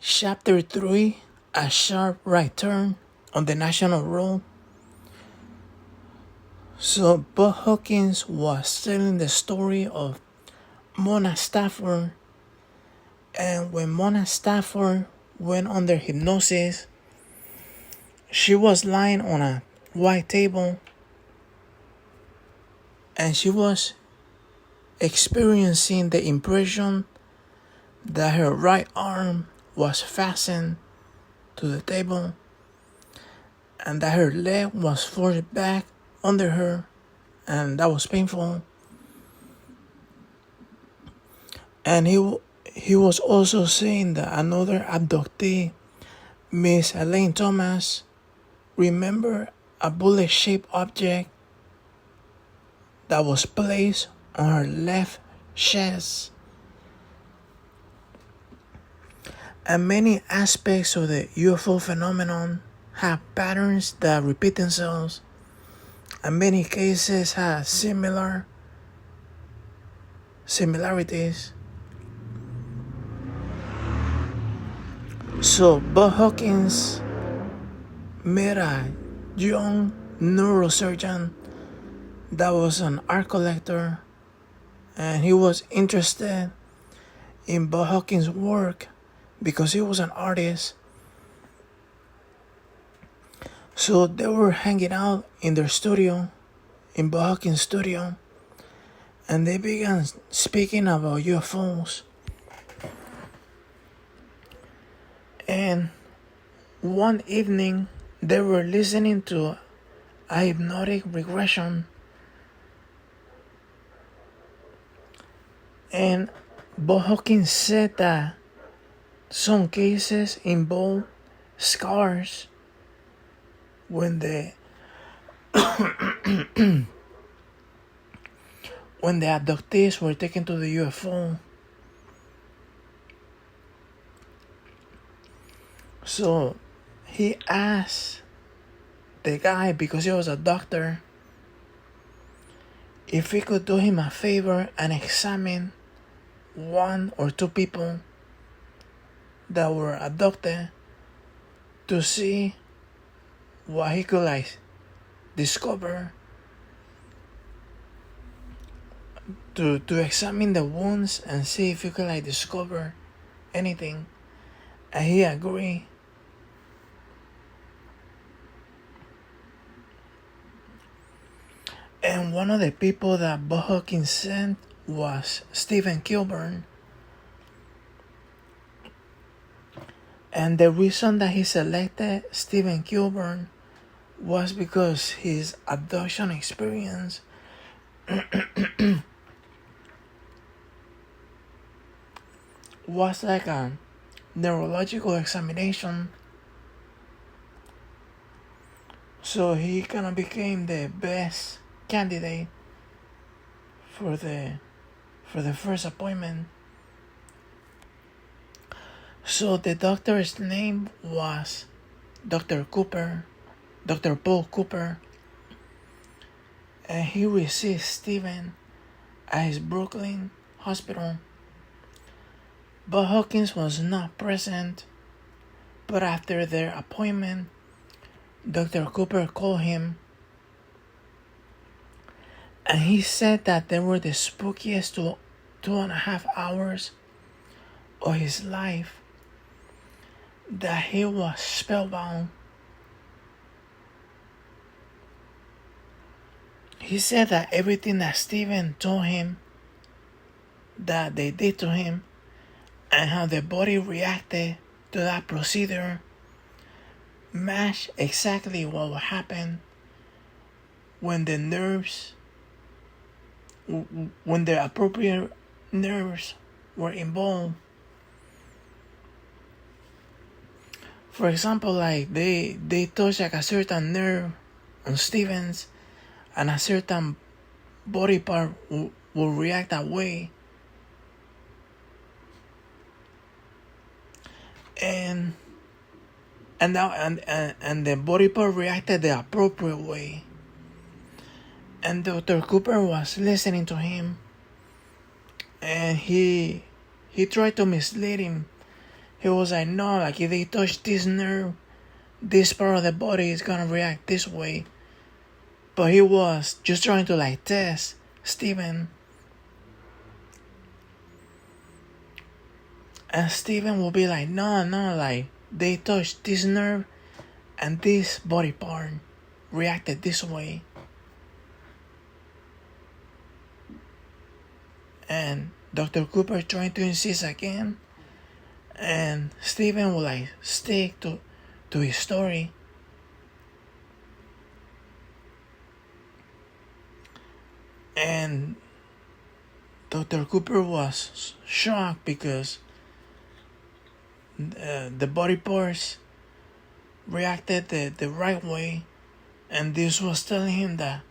Chapter 3, A Sharp Right Turn on the National Road. So Budd Hopkins was telling the story of Mona Stafford, and when Mona Stafford went under hypnosis, she was lying on a white table and she was experiencing the impression that her right arm was fastened to the table and that her leg was forced back under her, and that was painful. And he was also saying that another abductee, Miss Elaine Thomas, remembered a bullet-shaped object that was placed on her left chest. And many aspects of the UFO phenomenon have patterns that repeat themselves, and many cases have similarities. So Budd Hopkins met a young neurosurgeon that was an art collector, and he was interested in Budd Hopkins' work because he was an artist. So they were hanging out in their studio, in Budd Hopkins' studio, and they began speaking about UFOs. And one evening, they were listening to a hypnotic regression. And Budd Hopkins said that some cases involve scars when the abductees were taken to the UFO. So he asked the guy, because he was a doctor, if he could do him a favor and examine one or two people that were abducted to see what he could discover, to examine the wounds and see if he could discover anything. And he agreed. And one of the people that Budd Hopkins sent was Stephen Kilburn. And the reason that he selected Stephen Kilburn was because his abduction experience was like a neurological examination. So he kind of became the best candidate for the first appointment. So the doctor's name was Dr. Paul Cooper, and he received Stephen at his Brooklyn hospital. Budd Hopkins was not present, but after their appointment, Dr. Cooper called him, and he said that they were the spookiest 2.5 hours of his life, that he was spellbound. He said that everything that Stephen told him that they did to him and how the body reacted to that procedure matched exactly what would happen when the appropriate nerves were involved. For example, they touch a certain nerve on Stevens, and a certain body part will react that way. And the body part reacted the appropriate way. And Dr. Cooper was listening to him, and he tried to mislead him. he was like, no, like if they touch this nerve, this part of the body is gonna react this way. But he was just trying to like test Steven. And Steven will be like, no, like they touched this nerve and this body part reacted this way. And Dr. Cooper trying to insist again, and Steven will like stick to his story. And Dr. Cooper was shocked because the body parts reacted the right way, and this was telling him that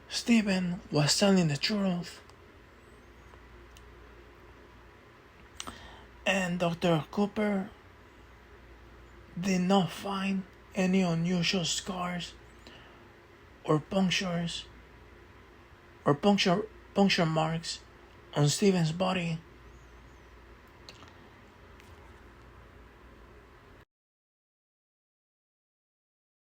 Steven was telling the truth. And Dr. Cooper did not find any unusual scars or puncture marks on Steven's body.